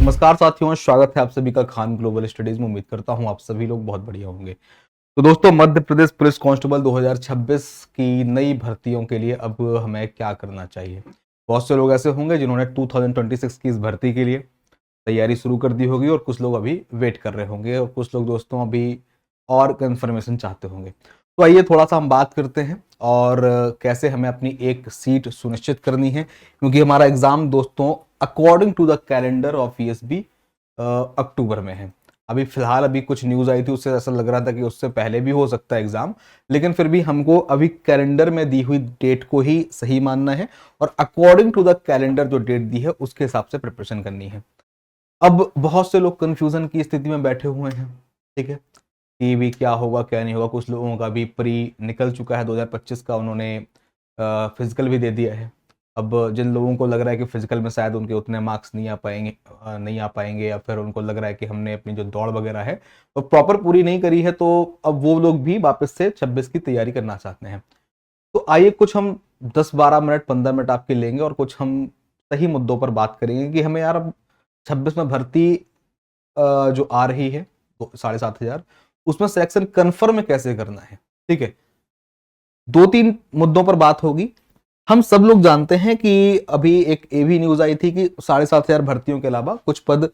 नमस्कार साथियों, स्वागत है आप सभी का खान ग्लोबल स्टडीज में। उम्मीद करता हूं आप सभी लोग बहुत बढ़िया होंगे। तो दोस्तों, मध्य प्रदेश पुलिस कांस्टेबल 2026 की नई भर्तियों के लिए अब हमें क्या करना चाहिए। बहुत से लोग ऐसे होंगे जिन्होंने 2026 की इस भर्ती के लिए तैयारी शुरू कर दी होगी और कुछ लोग अभी वेट कर रहे होंगे और कुछ लोग दोस्तों अभी और कंफर्मेशन चाहते होंगे। तो आइए थोड़ा सा हम बात करते हैं और कैसे हमें अपनी एक सीट सुनिश्चित करनी है, क्योंकि हमारा एग्जाम दोस्तों according to the calendar of ESB October में है। अभी फिलहाल अभी कुछ न्यूज आई थी, उससे ऐसा लग रहा था कि उससे पहले भी हो सकता है एग्जाम, लेकिन फिर भी हमको अभी कैलेंडर में दी हुई डेट को ही सही मानना है और अकॉर्डिंग टू द कैलेंडर जो डेट दी है उसके हिसाब से प्रिपरेशन करनी है। अब बहुत से लोग कंफ्यूजन की स्थिति में बैठे हुए हैं, ठीक है, कि भी क्या होगा क्या नहीं होगा। कुछ लोगों का भी प्री निकल चुका है 2025 का, उन्होंने फिजिकल भी दे दिया है। अब जिन लोगों को लग रहा है कि फिजिकल में शायद उनके उतने मार्क्स नहीं आ पाएंगे या फिर उनको लग रहा है कि हमने अपनी जो दौड़ वगैरह है वो प्रॉपर पूरी नहीं करी है, तो अब वो लोग भी वापस से 26 की तैयारी करना चाहते हैं। तो आइए कुछ हम 10-12 मिनट 15 मिनट आपके लेंगे और कुछ हम सही मुद्दों पर बात करेंगे कि हमें यार अब 26 में भर्ती जो आ रही है तो 7,500, उसमें सिलेक्शन कंफर्म कैसे करना है। ठीक है, 2-3 मुद्दों पर बात होगी। हम सब लोग जानते हैं कि अभी एक ये भी न्यूज आई थी कि 7,500 भर्तियों के अलावा कुछ पद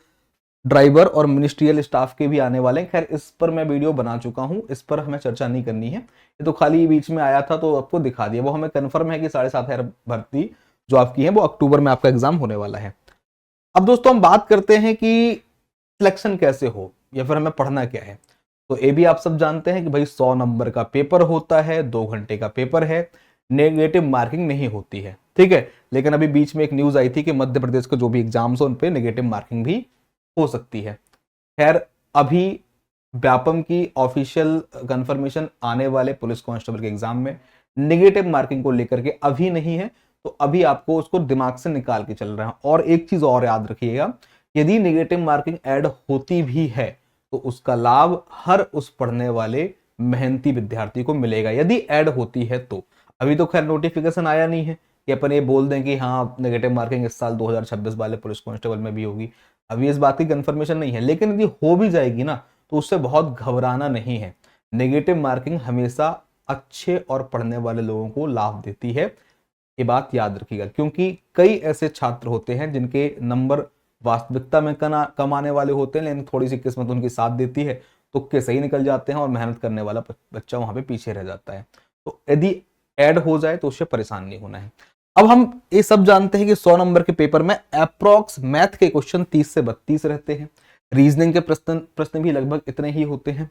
ड्राइवर और मिनिस्ट्रियल स्टाफ के भी आने वाले हैं। खैर, इस पर मैं वीडियो बना चुका हूं, इस पर हमें चर्चा नहीं करनी है। ये तो खाली बीच में आया था तो आपको दिखा दिया। वो हमें कंफर्म है कि 7,500 भर्ती जो आपकी है वो अक्टूबर में आपका एग्जाम होने वाला है। अब दोस्तों हम बात करते हैं कि सिलेक्शन कैसे हो या फिर हमें पढ़ना क्या है। तो ये भी आप सब जानते हैं कि भाई 100 नंबर का पेपर होता है, 2 घंटे का पेपर है, नेगेटिव मार्किंग नहीं होती है। ठीक है, लेकिन अभी बीच में एक न्यूज आई थी कि मध्य प्रदेश के जो भी एग्जाम्स हो उन पे नेगेटिव मार्किंग भी हो सकती है। खैर, अभी व्यापम की ऑफिशियल कंफर्मेशन आने वाले पुलिस कांस्टेबल के एग्जाम में नेगेटिव मार्किंग को लेकर के अभी नहीं है, तो अभी आपको उसको दिमाग से निकाल के चल रहा है। और एक चीज और याद रखिएगा, यदि नेगेटिव मार्किंग ऐड होती भी है तो उसका लाभ हर उस पढ़ने वाले मेहनती विद्यार्थी को मिलेगा, यदि ऐड होती है तो। अभी तो खैर नोटिफिकेशन आया नहीं है कि अपन ये बोल दें कि हाँ नेगेटिव मार्किंग इस साल 2026 वाले पुलिस कांस्टेबल में भी होगी। अभी इस बात की कंफर्मेशन नहीं है, लेकिन यदि हो भी जाएगी ना तो उससे बहुत घबराना नहीं है। नेगेटिव मार्किंग हमेशा अच्छे और पढ़ने वाले लोगों को लाभ देती है, ये बात याद रखिएगा। क्योंकि कई ऐसे छात्र होते हैं जिनके नंबर वास्तविकता में कम आने वाले होते हैं, लेकिन थोड़ी सी किस्मत उनकी साथ देती है, तुक्के सही निकल जाते हैं और मेहनत करने वाला बच्चा वहां पे पीछे रह जाता है। तो यदि ऐड हो जाए तो उससे परेशान नहीं होना है। अब हम ये सब जानते हैं कि 100 नंबर के पेपर में अप्रोक्स मैथ के क्वेश्चन 30 से 32 रहते हैं, रीजनिंग के प्रश्न प्रश्न भी लगभग इतने ही होते हैं,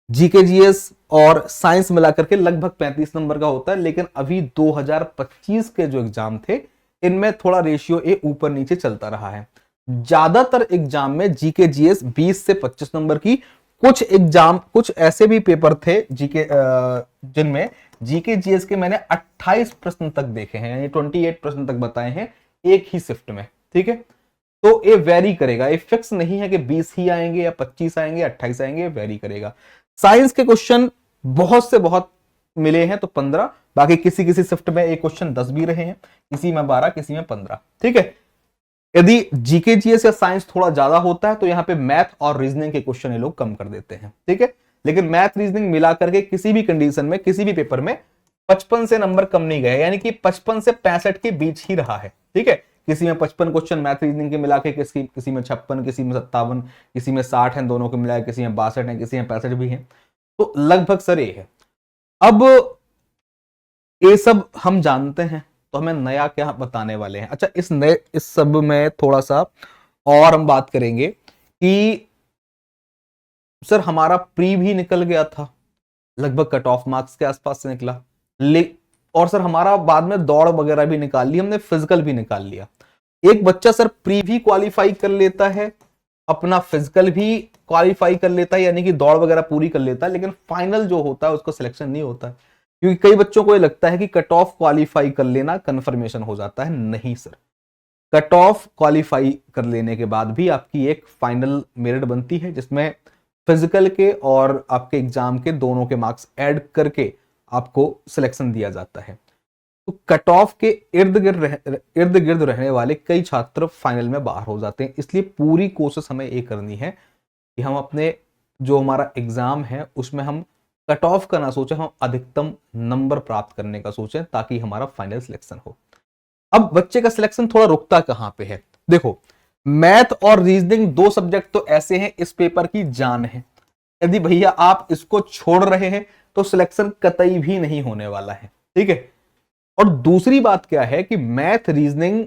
जीके जीएस और साइंस मिलाकर के लगभग 35 नंबर का होता है। लेकिन अभी 2025 के जो एग्जाम थे इनमें थोड़ा रेशियो ए ऊपर नीचे चलता रहा है। ज्यादातर एग्जाम में जीके जीएस 20 से 25 नंबर की, कुछ ऐसे भी पेपर थे जीके जिनमें जीके जीएस के मैंने 28 प्रश्न तक देखे हैं, यानी 28 प्रश्न तक बताए हैं एक ही शिफ्ट में। ठीक है, तो ये वेरी करेगा, ये फिक्स नहीं है कि 20 ही आएंगे या 25 आएंगे 28 आएंगे, ये वेरी करेगा। साइंस के क्वेश्चन बहुत से बहुत मिले हैं तो 15, बाकी किसी किसी शिफ्ट में एक क्वेश्चन 10 भी रहे हैं, किसी में 12, किसी में 15। ठीक है, यदि जीके जीएस या साइंस थोड़ा ज्यादा होता है तो यहाँ पे मैथ और रीजनिंग के क्वेश्चन ये लोग कम कर देते हैं। ठीक है, लेकिन मैथ रीजनिंग मिला करके किसी भी कंडीशन में किसी भी पेपर में 55 से नंबर कम नहीं गए, यानी कि 55 से 65 के बीच ही रहा है। ठीक है, किसी में 55 क्वेश्चन मैथ रीजनिंग के मिला के, किसी में 56, किसी में 57, किसी में 60 है दोनों के मिला के, किसी में 62 है, किसी में 65 भी है, तो लगभग सर ये है। अब ये सब हम जानते हैं तो हमें नया क्या बताने वाले हैं। अच्छा, इस सब में थोड़ा सा और हम बात करेंगे कि सर हमारा प्री भी निकल गया था, लगभग कट ऑफ मार्क्स के आसपास से निकला, और सर हमारा बाद में दौड़ वगैरह भी निकाल ली हमने, फिजिकल भी निकाल लिया। एक बच्चा सर प्री भी क्वालिफाई कर लेता है, अपना फिजिकल भी क्वालिफाई कर लेता है, यानी कि दौड़ वगैरह पूरी कर लेता है, लेकिन फाइनल जो होता है उसको सिलेक्शन नहीं होता है। क्योंकि कई बच्चों को ये लगता है कि कट ऑफ क्वालिफाई कर लेना कंफर्मेशन हो जाता है। नहीं सर, कट ऑफ क्वालिफाई कर लेने के बाद भी आपकी एक फाइनल मेरिट बनती है जिसमें फिजिकल के और आपके एग्जाम के दोनों के मार्क्स ऐड करके आपको सिलेक्शन दिया जाता है। तो कट ऑफ के इर्द गिर्द रहने वाले कई छात्र फाइनल में बाहर हो जाते हैं। इसलिए पूरी कोशिश हमें ये करनी है कि हम अपने जो हमारा एग्जाम है उसमें हम कट ऑफ का ना सोचें, हम अधिकतम नंबर प्राप्त करने का सोचें, ताकि हमारा फाइनल सिलेक्शन हो। अब बच्चे का सिलेक्शन थोड़ा रुकता कहां पे है? देखो, मैथ और रीजनिंग दो सब्जेक्ट तो ऐसे हैं, इस पेपर की जान है। यदि भैया आप इसको छोड़ रहे हैं तो सिलेक्शन कतई भी नहीं होने वाला है, ठीक है। और दूसरी बात क्या है कि मैथ रीजनिंग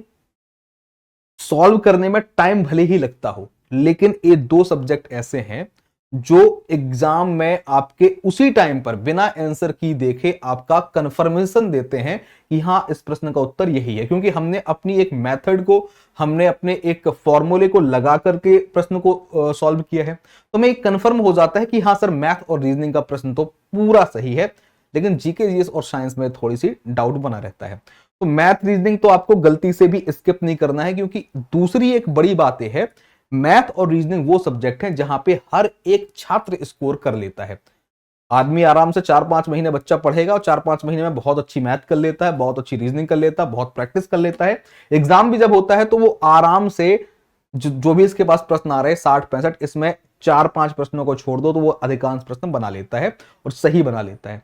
सॉल्व करने में टाइम भले ही लगता हो, लेकिन ये दो सब्जेक्ट ऐसे हैं जो एग्जाम में आपके उसी टाइम पर बिना आंसर की देखे आपका कंफर्मेशन देते हैं कि हां इस प्रश्न का उत्तर यही है, क्योंकि हमने अपनी एक मेथड को, हमने अपने एक फॉर्मूले को लगा करके प्रश्न को सॉल्व किया है। तो हमें कंफर्म हो जाता है कि हां सर, मैथ और रीजनिंग का प्रश्न तो पूरा सही है, लेकिन जीके जीएस और साइंस में थोड़ी सी डाउट बना रहता है। तो मैथ रीजनिंग तो आपको गलती से भी स्किप नहीं करना है, क्योंकि दूसरी एक बड़ी बात यह है, मैथ और रीजनिंग वो सब्जेक्ट हैं जहां पे हर एक छात्र स्कोर कर लेता है। आदमी आराम से 4-5 महीने बच्चा पढ़ेगा और 4-5 महीने में बहुत अच्छी मैथ कर लेता है, बहुत अच्छी रीजनिंग कर लेता है, बहुत प्रैक्टिस कर लेता है। एग्जाम भी जब होता है तो वो आराम से जो भी इसके पास प्रश्न आ रहे हैं 60-65, इसमें 4-5 प्रश्नों को छोड़ दो तो वो अधिकांश प्रश्न बना लेता है और सही बना लेता है।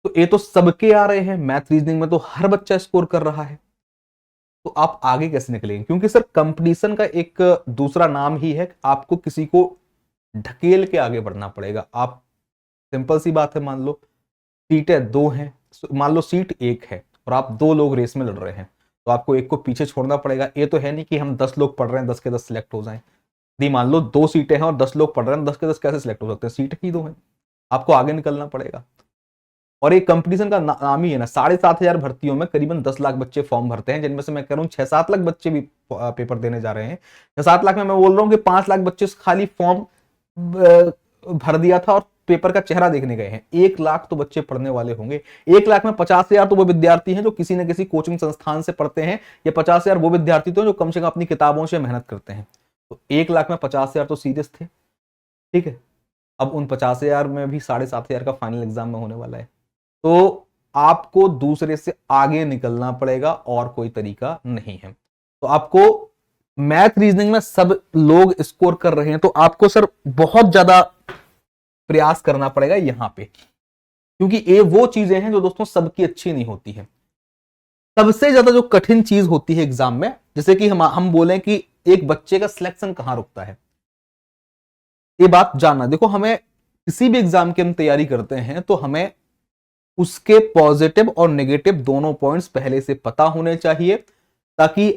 तो ये तो सबके आ रहे हैं, मैथ रीजनिंग में तो हर बच्चा स्कोर कर रहा है, तो आप आगे कैसे निकलेंगे? क्योंकि सर कंपटीशन का एक दूसरा नाम ही है, आपको किसी को ढकेल के आगे बढ़ना पड़ेगा। आप, सिंपल सी बात है, मान लो सीटें दो हैं, मान लो सीट एक है और आप दो लोग रेस में लड़ रहे हैं, तो आपको एक को पीछे छोड़ना पड़ेगा। ये तो है नहीं कि हम 10 लोग पढ़ रहे हैं, 10 के 10 सिलेक्ट हो जाएं। यदि मान लो 2 सीटें हैं और 10 लोग पढ़ रहे हैं, 10 के 10 कैसे सिलेक्ट हो सकते हैं? सीट ही 2 है, आपको आगे निकलना पड़ेगा। और एक कंपटीशन का नाम ही है ना, 7,500 भर्तियों में करीबन 10 लाख बच्चे फॉर्म भरते हैं, जिनमें से मैं कह रहा हूं 6-7 लाख बच्चे भी पेपर देने जा रहे हैं। 6-7 लाख में मैं बोल रहा हूं कि 5 लाख बच्चे खाली फॉर्म भर दिया था और पेपर का चेहरा देखने गए हैं। 1 लाख तो बच्चे पढ़ने वाले होंगे। 1 लाख में 50,000 तो वो विद्यार्थी हैं जो किसी न किसी कोचिंग संस्थान से पढ़ते हैं, या 50,000 वो विद्यार्थी तो जो कम से कम अपनी किताबों से मेहनत करते हैं। तो 1 लाख में 50,000 तो सीरियस थे, ठीक है। अब उन 50,000 में भी 7,500 का फाइनल एग्जाम में होने वाला है, तो आपको दूसरे से आगे निकलना पड़ेगा और कोई तरीका नहीं है। तो आपको मैथ रीजनिंग में सब लोग स्कोर कर रहे हैं, तो आपको सर बहुत ज्यादा प्रयास करना पड़ेगा यहां पे, क्योंकि ये वो चीजें हैं जो दोस्तों सबकी अच्छी नहीं होती है। सबसे ज्यादा जो कठिन चीज होती है एग्जाम में, जैसे कि हम बोलें कि एक बच्चे का सिलेक्शन कहां रुकता है, ये बात जानना। देखो, हमें किसी भी एग्जाम की हम तैयारी करते हैं तो हमें उसके पॉजिटिव और नेगेटिव दोनों पॉइंट्स पहले से पता होने चाहिए, ताकि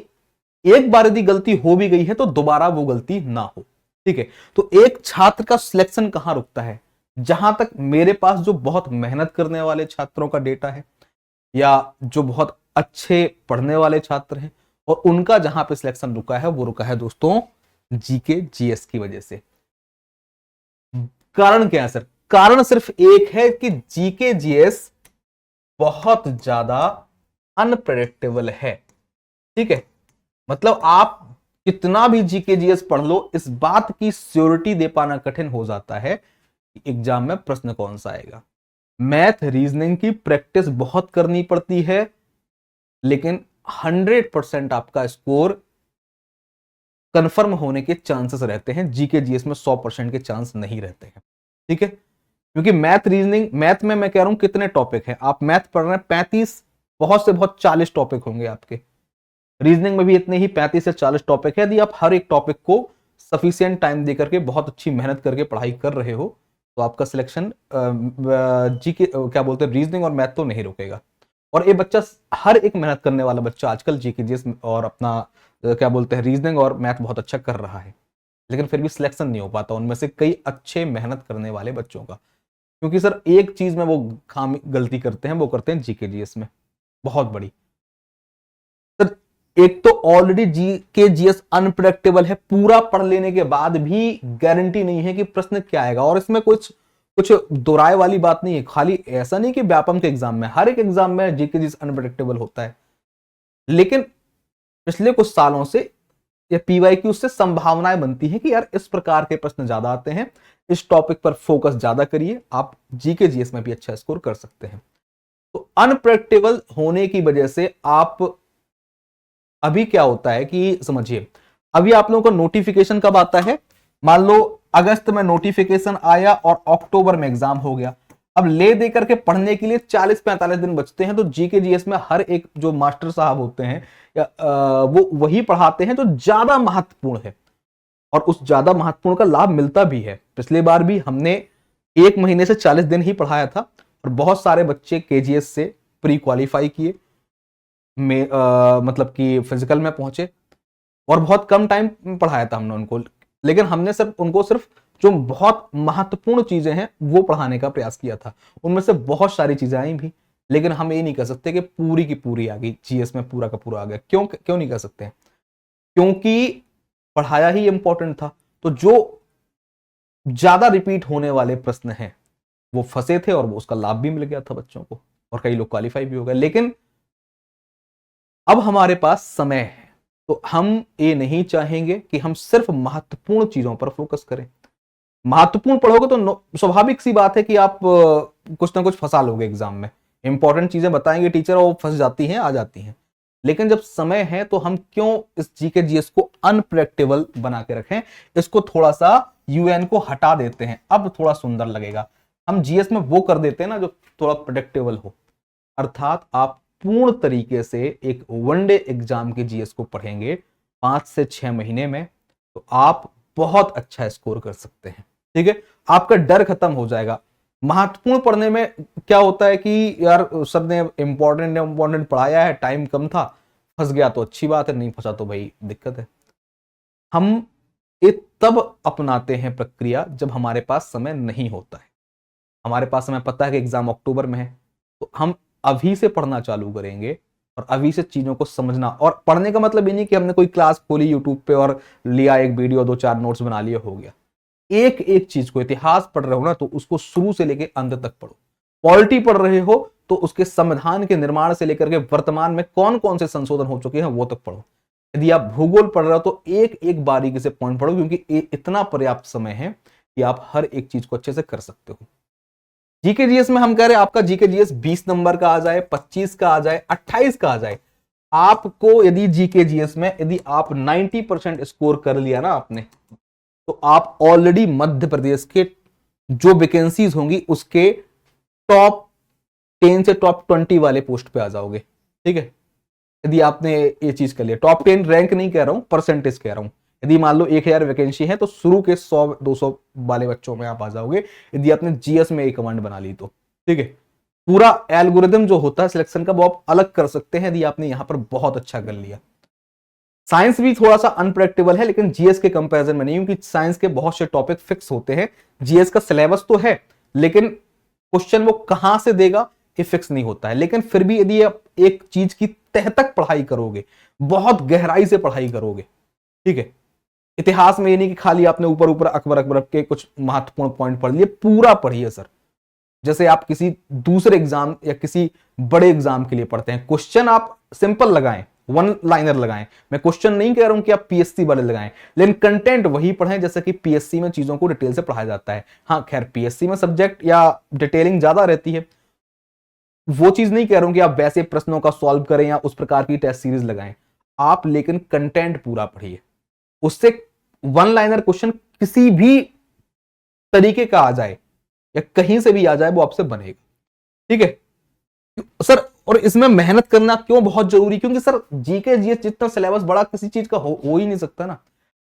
एक बार यदि गलती हो भी गई है तो दोबारा वो गलती ना हो, ठीक है। तो एक छात्र का सिलेक्शन कहां रुकता है? जहां तक मेरे पास जो बहुत मेहनत करने वाले छात्रों का डेटा है, या जो बहुत अच्छे पढ़ने वाले छात्र हैं, और उनका जहां पे सिलेक्शन रुका है वो रुका है दोस्तों जीके जीएस की वजह से। कारण क्या है सर? कारण सिर्फ एक है कि जीके जीएस बहुत ज्यादा अनप्रेडिक्टेबल है, ठीक है। मतलब आप कितना भी जीके जीएस पढ़ लो, इस बात की श्योरिटी दे पाना कठिन हो जाता है कि एग्जाम में प्रश्न कौन सा आएगा। मैथ रीजनिंग की प्रैक्टिस बहुत करनी पड़ती है, लेकिन 100% आपका स्कोर कंफर्म होने के चांसेस रहते हैं। जीके जीएस में 100% के चांस नहीं रहते हैं, ठीक है। क्योंकि मैथ रीजनिंग, मैथ में मैं कह रहा हूं कितने टॉपिक हैं, आप मैथ पढ़ रहे हैं 35, बहुत से बहुत 40 टॉपिक होंगे आपके। रीजनिंग में भी इतने ही 35 से 40 टॉपिक है। यदि आप हर एक टॉपिक को सफिशिएंट टाइम देकर के बहुत अच्छी मेहनत करके पढ़ाई कर रहे हो, तो आपका सिलेक्शन जीके क्या बोलते हैं, रीजनिंग और मैथ तो नहीं रुकेगा। और ये बच्चा, हर एक मेहनत करने वाला बच्चा आजकल जीके जीएस और अपना क्या बोलते हैं रीजनिंग और मैथ बहुत अच्छा कर रहा है, लेकिन फिर भी सिलेक्शन नहीं हो पाता उनमें से कई अच्छे मेहनत करने वाले बच्चों का। क्योंकि सर एक चीज में वो खामी गलती करते हैं, वो करते हैं जीके जीएस में बहुत बड़ी। सर एक तो ऑलरेडी जीके जीएस अनप्रेडिक्टेबल है, पूरा पढ़ लेने के बाद भी गारंटी नहीं है कि प्रश्न क्या आएगा। और इसमें कुछ दोराय वाली बात नहीं है, खाली ऐसा नहीं कि व्यापम के एग्जाम में, हर एक एग्जाम में जीके जीएस अनप्रेडिक्टेबल होता है। लेकिन पिछले कुछ सालों से या पीवाईक्यू से संभावनाएं बनती है कि यार इस प्रकार के प्रश्न ज्यादा आते हैं, इस टॉपिक पर फोकस ज्यादा करिए, आप जीके जीएस में भी अच्छा स्कोर कर सकते हैं। तो अनप्रेडिक्टेबल होने की वजह से आप, अभी क्या होता है कि समझिए, अभी आप लोगों को नोटिफिकेशन कब आता है, मान लो अगस्त में नोटिफिकेशन आया और अक्टूबर में एग्जाम हो गया। अब ले दे करके पढ़ने के लिए 40-45 दिन बचते हैं। तो जीके जीएस में हर एक जो मास्टर साहब होते हैं या वो वही पढ़ाते हैं जो ज्यादा महत्वपूर्ण है, और उस ज्यादा महत्वपूर्ण का लाभ मिलता भी है। पिछले बार भी हमने 1 महीने से 40 दिन ही पढ़ाया था और बहुत सारे बच्चे केजीएस से प्री क्वालिफाई किए, में मतलब कि फिजिकल में पहुंचे, और बहुत कम टाइम पढ़ाया था हमने उनको। लेकिन हमने सिर्फ जो बहुत महत्वपूर्ण चीजें हैं वो पढ़ाने का प्रयास किया था। उनमें से बहुत सारी चीजें आई भी, लेकिन हम ये नहीं कह सकते कि पूरी की पूरी आ गई, जीएस में पूरा का पूरा आ गया। क्यों क्यों नहीं कह सकते? क्योंकि पढ़ाया ही इंपॉर्टेंट था। तो जो ज्यादा रिपीट होने वाले प्रश्न हैं वो फंसे थे और वो उसका लाभ भी मिल गया था बच्चों को, और कई लोग क्वालिफाई भी हो गए। लेकिन अब हमारे पास समय है, तो हम ये नहीं चाहेंगे कि हम सिर्फ महत्वपूर्ण चीजों पर फोकस करें। महत्वपूर्ण पढ़ोगे तो स्वाभाविक सी बात है कि आप कुछ ना कुछ फंसा लोगे एग्जाम में। इंपॉर्टेंट चीजें बताएंगे टीचर और वो फंस जाती हैं, आ जाती हैं। लेकिन जब समय है तो हम क्यों इस जीके जीएस को अनप्रेडिक्टेबल बना के रखें? इसको थोड़ा सा यूएन को हटा देते हैं, अब थोड़ा सुंदर लगेगा। हम जीएस में वो कर देते हैं ना जो थोड़ा प्रेडिक्टेबल हो। अर्थात आप पूर्ण तरीके से एक वनडे एग्जाम के जीएस को पढ़ेंगे 5 से 6 महीने में, तो आप बहुत अच्छा स्कोर कर सकते हैं। ठीक है, आपका डर खत्म हो जाएगा। महत्वपूर्ण पढ़ने में क्या होता है कि यार सब ने इंपॉर्टेंट पढ़ाया है, टाइम कम था, फंस गया तो अच्छी बात है, नहीं फंसा तो भाई दिक्कत है। हम ये तब अपनाते हैं प्रक्रिया जब हमारे पास समय नहीं होता है। हमारे पास समय पता है कि एग्जाम अक्टूबर में है, तो हम अभी से पढ़ना चालू करेंगे और अभी से चीजों को समझना। और पढ़ने का मतलब ये नहीं कि हमने कोई क्लास खोली यूट्यूब पे और लिया एक वीडियो, 2-4 नोट्स बना लिए, हो गया। एक एक चीज को, इतिहास पढ़ रहे हो ना तो उसको शुरू से लेकर अंत तक पढ़ो। पॉलिटी पढ़ रहे हो तो उसके संविधान के निर्माण से लेकर के वर्तमान में कौन कौन से संशोधन हो चुके हैं वो तक पढ़ो। यदि आप भूगोल पढ़ रहे हो तो एक एक बारीकी से पॉइंट पढ़ो, क्योंकि इतना पर्याप्त समय है कि आप हर एक चीज को अच्छे से कर सकते हो। जीके जीएस में हम कह रहे हैं आपका जीके जीएस 20 नंबर का आ जाए, 25 का आ जाए, 28 का आ जाए। आपको यदि जीके जीएस में यदि आप 90% स्कोर कर लिया ना आपने, तो आप ऑलरेडी मध्य प्रदेश के जो वैकेंसीज होंगी उसके टॉप 10 से टॉप 20 वाले पोस्ट पे आ जाओगे। ठीक है, यदि आपने ये चीज कर लिया। टॉप 10 रैंक नहीं कह रहा हूं, परसेंटेज कह रहा हूं। यदि मान लो 1000 वैकेंसी है तो शुरू के 100-200 वाले बच्चों में आप आ जाओगे, यदि आपने जीएस में एक कमांड बना ली तो। ठीक है, पूरा एल्गोरिदम जो होता है सिलेक्शन का वो आप अलग कर सकते हैं यदि आपने यहां पर बहुत अच्छा कर लिया। साइंस भी थोड़ा सा अनप्रेडिक्टेबल है, लेकिन जीएस के कंपैरिजन में नहीं, क्योंकि साइंस के बहुत से टॉपिक फिक्स होते हैं। जीएस का सिलेबस तो है, लेकिन क्वेश्चन वो कहां से देगा ये फिक्स नहीं होता है। लेकिन फिर भी यदि आप एक चीज की तह तक पढ़ाई करोगे, बहुत गहराई से पढ़ाई करोगे, ठीक है, इतिहास में ये नहीं कि खाली आपने ऊपर ऊपर अकबर के कुछ महत्वपूर्ण पॉइंट पढ़ लिए, पूरा पढ़िए सर। जैसे आप किसी दूसरे एग्जाम या किसी बड़े एग्जाम के लिए पढ़ते हैं, क्वेश्चन आप सिंपल लगाएं, वन लाइनर लगाएं। मैं क्वेश्चन नहीं कह रहा हूं कि आप पीएससी वाले लगाएं, लेकिन कंटेंट वही पढ़ें जैसे कि पीएससी में चीजों को डिटेल से पढ़ाया जाता है। हाँ खैर, पीएससी में सब्जेक्ट या डिटेलिंग ज्यादा रहती है, वो चीज नहीं कह रहा हूं कि आप वैसे प्रश्नों का सॉल्व करें या उस प्रकार की टेस्ट सीरीज लगाएं आप, लेकिन कंटेंट पूरा पढ़िए। उससे वन लाइनर क्वेश्चन किसी भी तरीके का आ जाए या कहीं से भी आ जाए वो आपसे बनेगा। ठीक है सर, और इसमें मेहनत करना क्यों बहुत जरूरी? क्योंकि सर जीके जीएस जितना सिलेबस बड़ा किसी चीज का हो ही नहीं सकता ना।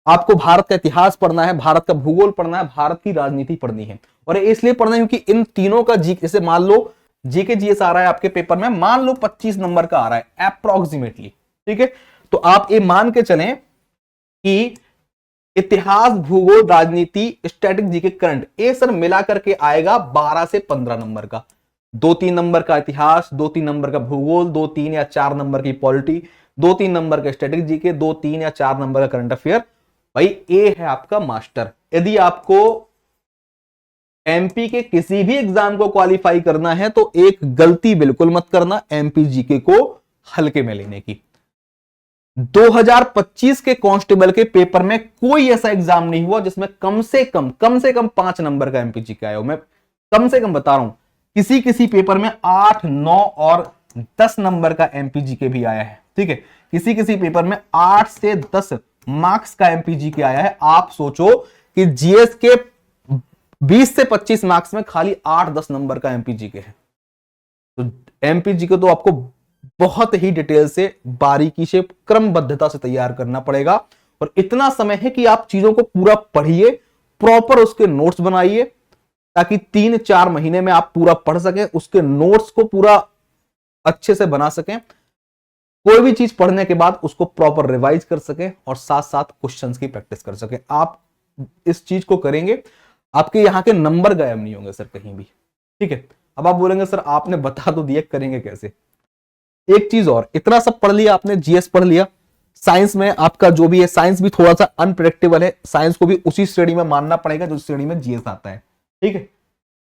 आपको भारत का इतिहास पढ़ना है, भारत का भूगोल पढ़ना है, भारत की राजनीति पढ़नी है, और इसलिए पढ़ना है क्योंकि इन तीनों का जैसे मान लो जीके जीएस आ रहा है आपके पेपर में, मान लो 25 नंबर का आ रहा है अप्रोक्सीमेटली, ठीक है, तो आप ये मान के चलें कि इतिहास, भूगोल, राजनीति, स्टैटिक, जीके, करंट, ये सर मिला करके आएगा 12 से 15 नंबर का। 2-3 नंबर का इतिहास, 2-3 नंबर का भूगोल, 2-3 या 4 नंबर की पॉलिटी, 2-3 नंबर का स्टैटिक जीके, 2-3 या 4 नंबर का करंट अफेयर। भाई ये है आपका मास्टर। यदि आपको एमपी के किसी भी एग्जाम को क्वालिफाई करना है तो एक गलती बिल्कुल मत करना, एमपी जीके को हल्के में लेने की। 2025 के कांस्टेबल के पेपर में कोई ऐसा एग्जाम नहीं हुआ जिसमें कम से कम 5 नंबर का एमपी जीके आया हो। मैं कम से कम बता रहा हूं, किसी किसी पेपर में 8, 9 और 10 नंबर का एमपीजीके भी आया है। ठीक है, किसी किसी पेपर में 8 से 10 मार्क्स का एमपीजीके आया है। आप सोचो कि जीएस के 20 से 25 मार्क्स में खाली 8-10 नंबर का एमपीजीके है। तो एमपीजीके तो आपको बहुत ही डिटेल से, बारीकी से, क्रमबद्धता से तैयार करना पड़ेगा। और इतना समय है कि आप चीजों को पूरा पढ़िए, प्रॉपर उसके नोट्स बनाइए, ताकि 3-4 महीने में आप पूरा पढ़ सकें, उसके नोट्स को पूरा अच्छे से बना सकें, कोई भी चीज पढ़ने के बाद उसको प्रॉपर रिवाइज कर सकें और साथ साथ क्वेश्चंस की प्रैक्टिस कर सकें। आप इस चीज को करेंगे, आपके यहां के नंबर गायब नहीं होंगे सर कहीं भी। ठीक है, अब आप बोलेंगे सर आपने बता तो दिया, करेंगे कैसे? एक चीज और, इतना सब पढ़ लिया आपने, जीएस पढ़ लिया, साइंस में आपका जो भी है, साइंस भी थोड़ा सा अनप्रेडिक्टेबल है, साइंस को भी उसी श्रेणी में मानना पड़ेगा जो श्रेणी में जीएस आता है। ठीक है,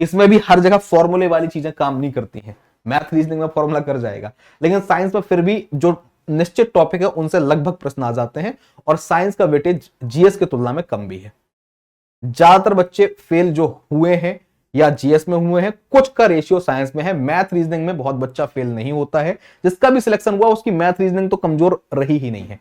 इसमें भी हर जगह फॉर्मूले वाली चीजें काम नहीं करती हैं। मैथ रीजनिंग में फॉर्मूला कर जाएगा, लेकिन साइंस में फिर भी जो निश्चित टॉपिक है उनसे लगभग प्रश्न आ जाते हैं, और साइंस का वेटेज जीएस की तुलना में कम भी है। ज्यादातर बच्चे फेल जो हुए हैं या जीएस में हुए हैं, कुछ का रेशियो साइंस में है। मैथ रीजनिंग में बहुत बच्चा फेल नहीं होता है, जिसका भी सिलेक्शन हुआ उसकी मैथ रीजनिंग तो कमजोर रही ही नहीं है,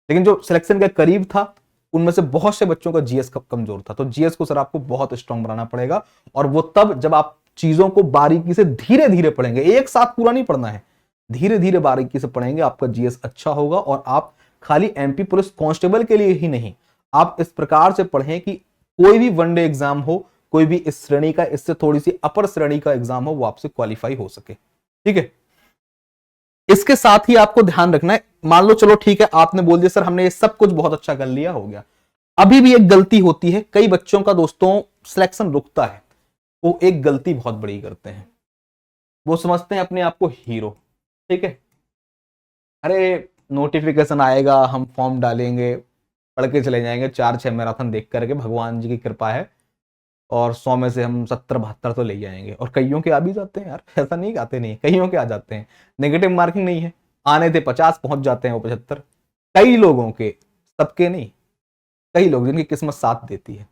लेकिन जो सिलेक्शन के करीब था उनमें से बहुत से बच्चों का जीएस कमजोर था। तो जीएस को सर आपको बहुत स्ट्रांग बनाना पड़ेगा, और वो तब जब आप चीजों को बारीकी से धीरे धीरे पढ़ेंगे, एक साथ पूरा नहीं पढ़ना है, धीरे धीरे बारीकी से पढ़ेंगे, आपका जीएस अच्छा होगा। और आप खाली एमपी पुलिस कांस्टेबल के लिए ही नहीं, आप इस प्रकार से पढ़ें कि कोई भी वनडे एग्जाम हो, कोई भी इस श्रेणी का, इससे थोड़ी सी अपर श्रेणी का एग्जाम हो, वो आपसे क्वालिफाई हो सके। ठीक है, इसके साथ ही आपको ध्यान रखना है, मान लो चलो ठीक है आपने बोल दिया सर हमने ये सब कुछ बहुत अच्छा कर लिया, हो गया, अभी भी एक गलती होती है कई बच्चों का दोस्तों, सिलेक्शन रुकता है। वो एक गलती बहुत बड़ी करते हैं, वो समझते हैं अपने आप को हीरो। ठीक है, अरे नोटिफिकेशन आएगा, हम फॉर्म डालेंगे, पढ़ के चले जाएंगे, 4-6 मैराथन देख करके, भगवान जी की कृपा है, और 100 में से हम 70-72 तो ले जाएंगे। और कईयों के आ भी जाते हैं यार, ऐसा नहीं आते नहीं, कईयों के आ जाते हैं, नेगेटिव मार्किंग नहीं है, आने थे 50 पहुंच जाते हैं वो 75। कई लोगों के, सबके नहीं, कई लोग जिनकी किस्मत साथ देती है।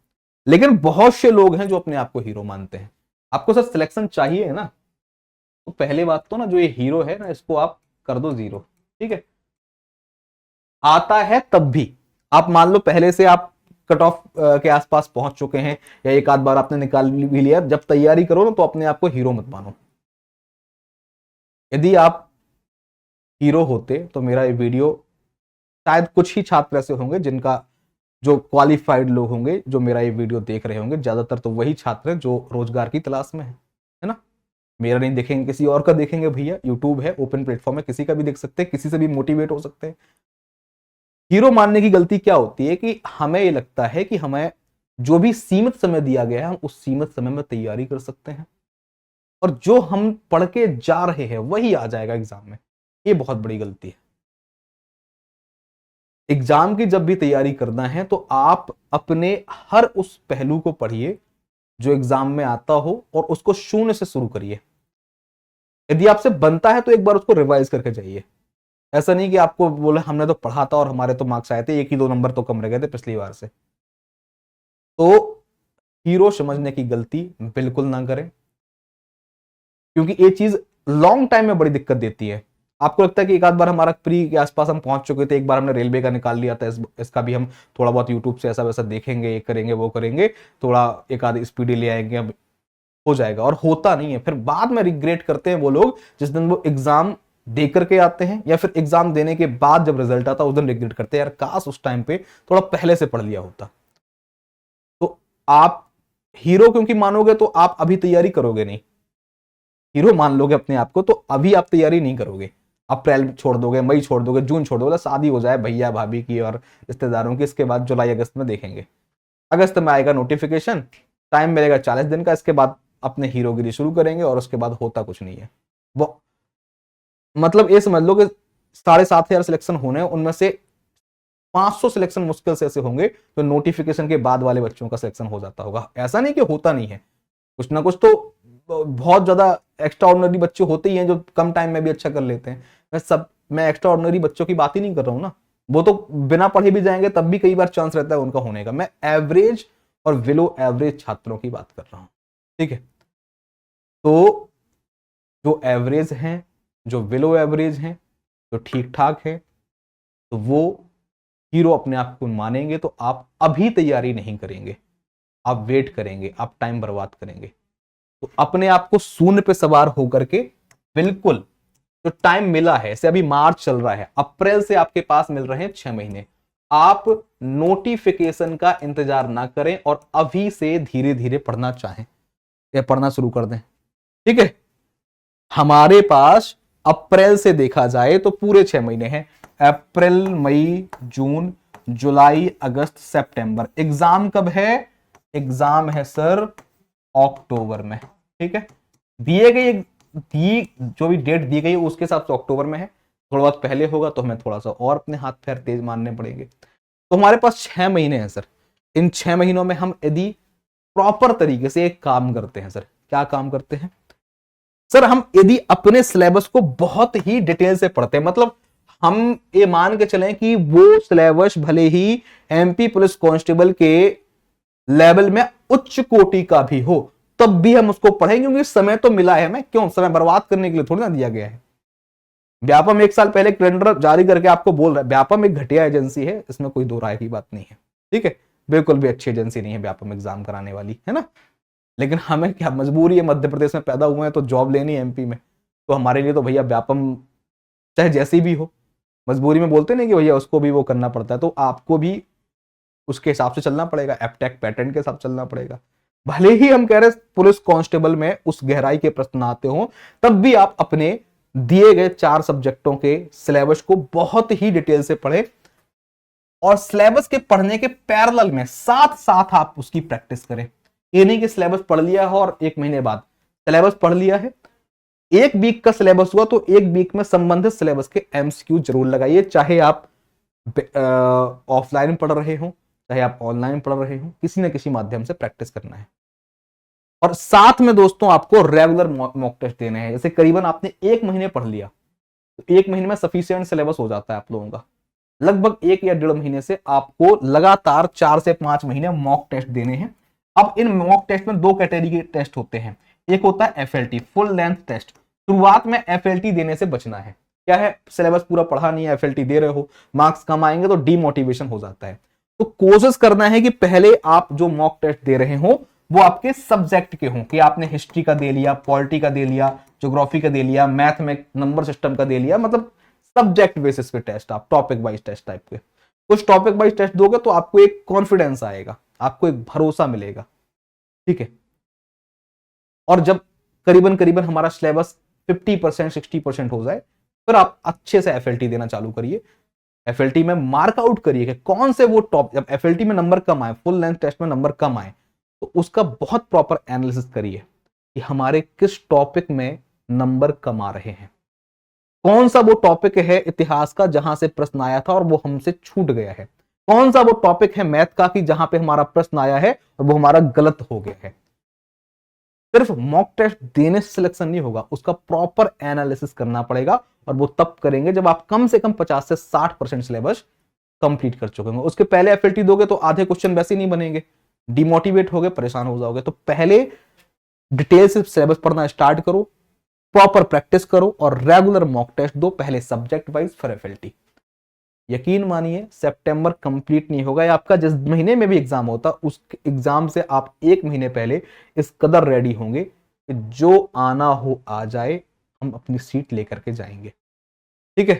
लेकिन बहुत से लोग हैं जो अपने आप को हीरो मानते हैं। आपको सर सिलेक्शन चाहिए है ना, तो पहले बात तो ना जो ये हीरो है ना, इसको आप कर दो जीरो। ठीक है, आता है तब भी, आप मान लो पहले से आप कट ऑफ के आसपास पहुंच चुके हैं, या एक आध बार आपने निकाल भी लिया, जब तैयारी करो ना तो अपने आप को हीरो मत मानो। यदि आप हीरो होते तो मेरा ये वीडियो, शायद कुछ ही छात्र ऐसे होंगे जिनका, जो क्वालिफाइड लोग होंगे जो मेरा ये वीडियो देख रहे होंगे, ज्यादातर तो वही छात्र हैं जो रोजगार की तलाश में है ना। मेरा नहीं देखेंगे, किसी और का देखेंगे, भैया यूट्यूब है, ओपन प्लेटफॉर्म है, किसी का भी देख सकते हैं, किसी से भी मोटिवेट हो सकते हैं। हीरो मानने की गलती क्या होती है कि हमें ये लगता है कि हमें जो भी सीमित समय दिया गया है, हम उस सीमित समय में तैयारी कर सकते हैं, और जो हम पढ़ के जा रहे हैं वही आ जाएगा एग्जाम में। ये बहुत बड़ी गलती है। एग्जाम की जब भी तैयारी करना है तो आप अपने हर उस पहलू को पढ़िए जो एग्जाम में आता हो, और उसको शून्य से शुरू करिए। यदि आपसे बनता है तो एक बार उसको रिवाइज करके जाइए। ऐसा नहीं कि आपको बोले हमने तो पढ़ा था और हमारे तो मार्क्स आए थे, 1 ही 2 नंबर तो कम रह गए थे पिछली बार से। तो हीरो समझने की गलती बिल्कुल ना करें, क्योंकि ये चीज लॉन्ग टाइम में बड़ी दिक्कत देती है। आपको लगता है कि एक आध बार हमारा प्री के आसपास हम पहुंच चुके थे, एक बार हमने रेलवे का निकाल लिया था, इसका भी हम थोड़ा बहुत यूट्यूब से ऐसा वैसा देखेंगे, ये करेंगे वो करेंगे, थोड़ा एक आध स्पीडी ले आएंगे, अब हो जाएगा। और होता नहीं है, फिर बाद में रिग्रेट करते हैं वो लोग जिस दिन वो एग्जाम दे करके आते हैं, या फिर एग्जाम देने के बाद जब रिजल्ट आता है उस दिन रिग्रेट करते हैं, यार काश उस टाइम पे थोड़ा पहले से पढ़ लिया होता। तो आप हीरो क्योंकि मानोगे तो आप अभी तैयारी करोगे नहीं, हीरो मान लोगे अपने आप को तो अभी आप तैयारी नहीं करोगे। अप्रैल छोड़ दोगे, मई छोड़ दोगे, जून छोड़ दोगे, शादी हो जाए भैया भाभी की और रिश्तेदारों की, इसके बाद जुलाई अगस्त में देखेंगे। अगस्त में आएगा नोटिफिकेशन, टाइम मिलेगा 40 दिन का, इसके बाद अपने हीरोगिरी शुरू करेंगे, और उसके बाद होता कुछ नहीं है। वो मतलब ये समझ लो कि 7,500 सिलेक्शन होने, उनमें से 500 सिलेक्शन मुश्किल से ऐसे होंगे तो नोटिफिकेशन के बाद वाले बच्चों का सिलेक्शन हो जाता होगा। ऐसा नहीं कि होता नहीं है, कुछ ना कुछ तो बहुत ज्यादा एक्स्ट्रा ऑर्डिनरी बच्चे होते ही हैं जो कम टाइम में भी अच्छा कर लेते हैं। मैं एक्स्ट्रा ऑर्डिनरी बच्चों की बात ही नहीं कर रहा हूं ना, वो तो बिना पढ़े भी जाएंगे तब भी कई बार चांस रहता है उनका होने का। मैं एवरेज और बिलो एवरेज छात्रों की बात कर रहा हूं। ठीक है, तो जो एवरेज हैं, जो बिलो एवरेज हैं, जो ठीक ठाक है, तो वो हीरो अपने आप को मानेंगे। तो आप अभी तैयारी नहीं करेंगे, आप वेट करेंगे, आप टाइम बर्बाद करेंगे। तो अपने आप को शून्य पे सवार होकर के बिल्कुल जो टाइम मिला है, जैसे अभी मार्च चल रहा है, अप्रैल से आपके पास मिल रहे हैं 6 महीने, आप नोटिफिकेशन का इंतजार ना करें और अभी से धीरे धीरे पढ़ना चाहें या पढ़ना शुरू कर दें। ठीक है, हमारे पास अप्रैल से देखा जाए तो पूरे 6 महीने हैं, अप्रैल, मई, जून, जुलाई, अगस्त, सितंबर। एग्जाम कब है? एग्जाम है सर अक्टूबर में। ठीक है, दिए गए जो भी डेट दी गई उसके हिसाब से अक्टूबर में है, थोड़ा बहुत पहले होगा तो हमें थोड़ा सा और अपने हाथ पैर तेज मारने पड़ेंगे। तो हमारे पास 6 महीने हैं सर। इन 6 महीनों में हम यदि प्रॉपर तरीके से एक काम करते हैं सर, क्या काम करते हैं सर? हम यदि अपने सिलेबस को बहुत ही डिटेल से पढ़ते हैं, मतलब हम ये मान के चलें कि वो सिलेबस भले ही एमपी पुलिस कांस्टेबल के लेवल में उच्च कोटि का भी हो, तब भी हम उसको पढ़ेंगे, क्योंकि समय तो मिला है हमें, क्यों समय बर्बाद करने के लिए थोड़ी ना दिया गया है। व्यापम 1 साल पहले कैलेंडर जारी करके आपको बोल रहा है, व्यापम एक घटिया एजेंसी है, इसमें कोई दो राय की बात नहीं है। ठीक है, बिल्कुल भी अच्छी एजेंसी नहीं है व्यापम एग्जाम कराने वाली, है ना। लेकिन हमें क्या मजबूरी है, मध्य प्रदेश में पैदा हुए हैं तो जॉब लेनी है एमपी में, तो हमारे लिए तो भैया व्यापम चाहे जैसी भी हो, मजबूरी में बोलते नहीं कि भैया उसको भी वो करना पड़ता है, तो आपको भी उसके हिसाब से चलना पड़ेगा, एपटेक पैटर्न के हिसाब से चलना पड़ेगा। भले ही हम कह रहे पुलिस कांस्टेबल में उस गहराई के प्रश्न आते हो, तब भी आप अपने दिए गए 4 सब्जेक्टों के सिलेबस को बहुत ही डिटेल से पढ़े और सिलेबस के पढ़ने के पैरेलल में साथ साथ आप उसकी प्रैक्टिस करें। ये नहीं कि सिलेबस पढ़ लिया हो और 1 महीने बाद सिलेबस पढ़ लिया है, 1 वीक का सिलेबस हुआ तो 1 वीक में संबंधित सिलेबस के एमसीक्यू जरूर लगाइए, चाहे आप ऑफलाइन पढ़ रहे हो, चाहे आप ऑनलाइन पढ़ रहे हो, किसी न किसी माध्यम से प्रैक्टिस करना है। और साथ में दोस्तों आपको रेगुलर मॉक टेस्ट देने हैं। जैसे करीबन आपने 1 महीने पढ़ लिया तो 1 महीने में सफिशिएंट सिलेबस हो जाता है आप लोगों का। लगभग 1 या 1.5 महीने से आपको लगातार 4 से 5 महीने मॉक टेस्ट देने हैं। अब इन मॉक टेस्ट में 2 कैटेगरी के टेस्ट होते हैं। एक होता है एफएलटी, फुल लेंथ टेस्ट। शुरुआत में एफएलटी देने से बचना है। क्या है, सिलेबस पूरा पढ़ा नहीं है, एफएलटी दे रहे हो, मार्क्स कम आएंगे तो डीमोटिवेशन हो जाता है। तो कोशिश करना है कि पहले आप जो मॉक टेस्ट दे रहे हो वो आपके सब्जेक्ट के हों, कि आपने हिस्ट्री का दे लिया, पॉलिटी का दे लिया, ज्योग्राफी का दे लिया, मैथ में नंबर सिस्टम का दे लिया, मतलब सब्जेक्ट बेसिस पे टेस्ट, आप टॉपिक वाइज टेस्ट टाइप के कुछ टॉपिक वाइज टेस्ट दोगे तो आपको एक कॉन्फिडेंस आएगा, आपको एक भरोसा मिलेगा। ठीक है, और जब करीबन करीबन हमारा सिलेबस 50% 60% हो जाए, फिर आप अच्छे से एफएलटी देना चालू करिए। एफएलटी में मार्क आउट करिए कि कौन से वो टॉप, जब एफएलटी में नंबर कम आए, फुल लेंथ टेस्ट में नंबर कम आए, तो उसका बहुत प्रॉपर एनालिसिस करिए कि हमारे किस टॉपिक में नंबर कम आ रहे हैं, कौन सा वो टॉपिक है इतिहास का जहां से प्रश्न आया था और वो हमसे छूट गया है, कौन सा वो टॉपिक है मैथ का कि जहां पे हमारा प्रश्न आया है और वो हमारा गलत हो गया है। सिर्फ मॉक टेस्ट देने से सिलेक्शन नहीं होगा, उसका प्रॉपर एनालिसिस करना पड़ेगा, और वो तब करेंगे जब आप कम से कम 50 से 60% सिलेबस कंप्लीट कर चुके होंगे। उसके पहले एफएलटी दोगे तो आधे क्वेश्चन वैसे नहीं बनेंगे, डिमोटिवेट होगे, परेशान हो जाओगे। तो पहले डिटेल से सिलेबस पढ़ना स्टार्ट करो, प्रॉपर प्रैक्टिस करो और रेगुलर मॉक टेस्ट दो, पहले सब्जेक्ट वाइज फिर एफएलटी। यकीन मानिए सितंबर कंप्लीट नहीं होगा, या आपका जिस महीने में भी एग्जाम होता उस एग्जाम से आप 1 महीने पहले इस कदर रेडी होंगे कि जो आना हो आ जाए, हम अपनी सीट लेकर के जाएंगे। ठीक है,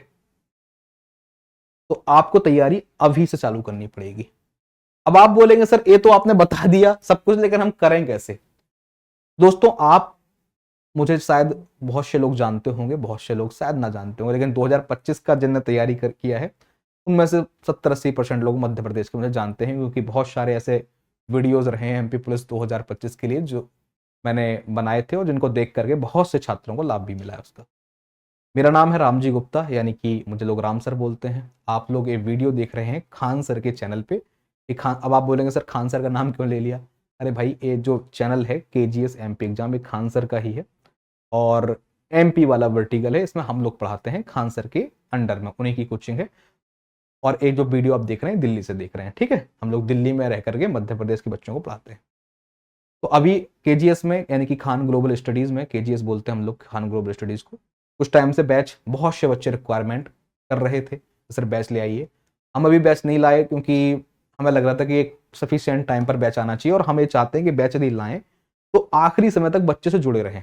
तो आपको तैयारी अभी से चालू करनी पड़ेगी। अब आप बोलेंगे सर ये तो आपने बता दिया सब कुछ, लेकिन हम करें कैसे? दोस्तों, आप मुझे शायद बहुत से लोग जानते होंगे, बहुत से लोग शायद ना जानते होंगे, लेकिन 2025 का जिनने तैयारी किया है उनमें से 70-80% लोग मध्य प्रदेश के मुझे जानते हैं, क्योंकि बहुत सारे ऐसे वीडियोस रहे हैं एमपी पुलिस 2025 के लिए जो मैंने बनाए थे और जिनको देख करके बहुत से छात्रों को लाभ भी मिला है उसका। मेरा नाम है रामजी गुप्ता, यानी कि मुझे लोग राम सर बोलते हैं। आप लोग ये वीडियो देख रहे हैं खान सर के चैनल पे। अब आप बोलेंगे सर खान सर का नाम क्यों ले लिया? अरे भाई, ये जो चैनल है केजीएस एमपी एग्जाम, ये खान सर का ही है और एमपी वाला वर्टिकल है, इसमें हम लोग पढ़ाते हैं खान सर के अंडर में, उन्हीं की कोचिंग है। और एक जो वीडियो आप देख रहे हैं दिल्ली से देख रहे हैं। ठीक है, हम लोग दिल्ली में रह करके मध्य प्रदेश के बच्चों को पढ़ाते हैं। तो अभी केजीएस में यानी कि खान ग्लोबल स्टडीज में, केजीएस बोलते हैं हम लोग खान ग्लोबल स्टडीज को, कुछ टाइम से बैच बहुत से बच्चे रिक्वायरमेंट कर रहे थे सर बैच ले आइए। हम अभी बैच नहीं लाए क्योंकि हमें लग रहा था कि एक सफिशिएंट टाइम पर बैच आना चाहिए और हम ये चाहते हैं कि बैच यदि लाएं तो आखिरी समय तक बच्चे से जुड़े रहें।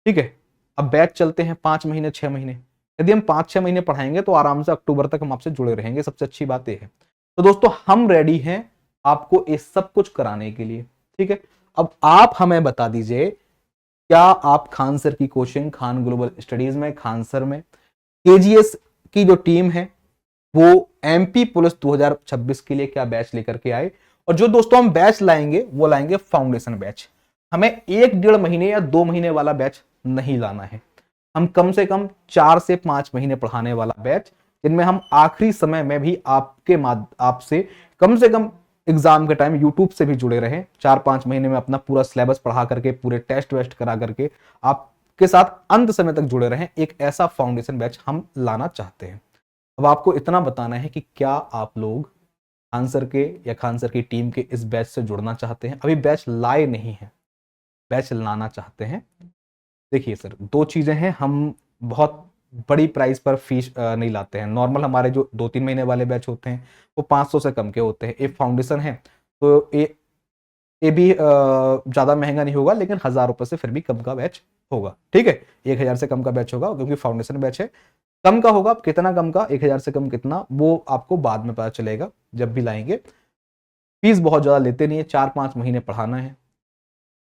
ठीक है, अब बैच चलते हैं 5 महीने 6 महीने, यदि हम 5-6 महीने पढ़ाएंगे तो आराम से अक्टूबर तक हम आपसे जुड़े रहेंगे। सबसे अच्छी बात यह है। तो दोस्तों हम रेडी हैं आपको ये सब कुछ कराने के लिए। ठीक है, अब आप हमें बता दीजिए, क्या आप खान सर की कोचिंग खान ग्लोबल स्टडीज में, खान सर में केजीएस की जो टीम है वो एमपी पुलिस 2026 के लिए क्या बैच लेकर के आए? और जो दोस्तों हम बैच लाएंगे वो लाएंगे फाउंडेशन बैच। हमें 1-1.5 महीने या 2 महीने वाला बैच नहीं लाना है। हम कम से कम 4 से 5 महीने पढ़ाने वाला बैच, जिनमें हम आखिरी समय में भी आपसे कम से कम एग्जाम के टाइम यूट्यूब से भी जुड़े रहे, 4-5 महीने में अपना पूरा सिलेबस पढ़ा करके, पूरे टेस्ट वेस्ट करा करके आपके साथ अंत समय तक जुड़े रहे। एक ऐसा फाउंडेशन बैच हम लाना चाहते हैं। अब आपको इतना बताना है कि क्या आप लोग खान सर के या खान सर की टीम के इस बैच से जुड़ना चाहते हैं। अभी बैच लाए नहीं है, बैच लाना चाहते हैं। देखिए सर, दो चीजें हैं, हम बहुत बड़ी प्राइस पर फीस नहीं लाते हैं। नॉर्मल हमारे जो 2-3 महीने वाले बैच होते हैं वो 500 से कम के होते हैं। एक फाउंडेशन है तो ये भी ज्यादा महंगा नहीं होगा, लेकिन 1000 रुपए से फिर भी कम का बैच होगा। ठीक है, 1000 से कम का बैच होगा क्योंकि फाउंडेशन बैच है। कम का होगा, कितना कम का, 1000 से कम कितना, वो आपको बाद में पता चलेगा जब भी लाएंगे। फीस बहुत ज्यादा लेते नहीं है, 4-5 महीने पढ़ाना है।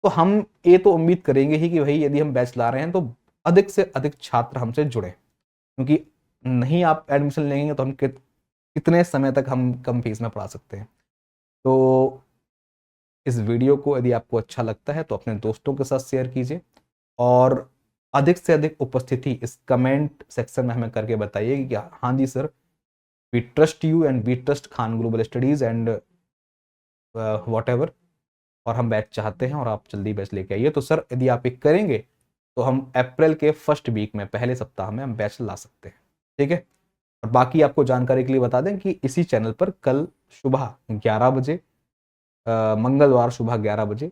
तो हम ये तो उम्मीद करेंगे ही कि भाई यदि हम बैच ला रहे हैं तो अधिक से अधिक छात्र हमसे जुड़े, क्योंकि नहीं आप एडमिशन लेंगे तो हम कितने समय तक हम कम फीस में पढ़ा सकते हैं। तो इस वीडियो को यदि आपको अच्छा लगता है तो अपने दोस्तों के साथ शेयर कीजिए और अधिक से अधिक उपस्थिति इस कमेंट सेक्शन में हमें करके बताइए कि हाँ जी sir, we trust you and we trust Khan global studies and whatever, और हम बैच चाहते हैं और आप जल्दी बैच लेके आइए। तो सर यदि आप एक करेंगे तो हम अप्रैल के फर्स्ट वीक में, पहले सप्ताह में हम बैच ला सकते हैं। ठीक है, और बाकी आपको जानकारी के लिए बता दें कि इसी चैनल पर कल सुबह 11 बजे, मंगलवार सुबह 11 बजे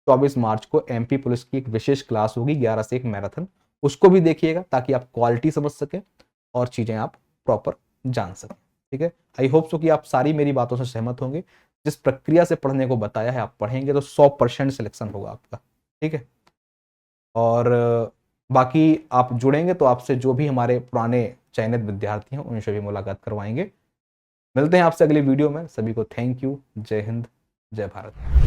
24 मार्च को एमपी पुलिस की एक विशेष क्लास होगी, 11 से 1 मैराथन। उसको भी देखिएगा ताकि आप क्वालिटी समझ सकें और चीजें आप प्रॉपर जान सकें। ठीक है, आई होप सो कि आप सारी मेरी बातों से सहमत होंगे। जिस प्रक्रिया से पढ़ने को बताया है आप पढ़ेंगे तो 100% सिलेक्शन होगा आपका। ठीक है, और बाकी आप जुड़ेंगे तो आपसे जो भी हमारे पुराने चयनित विद्यार्थी हैं उनसे भी मुलाकात करवाएंगे। मिलते हैं आपसे अगली वीडियो में। सभी को थैंक यू। जय हिंद, जय भारत।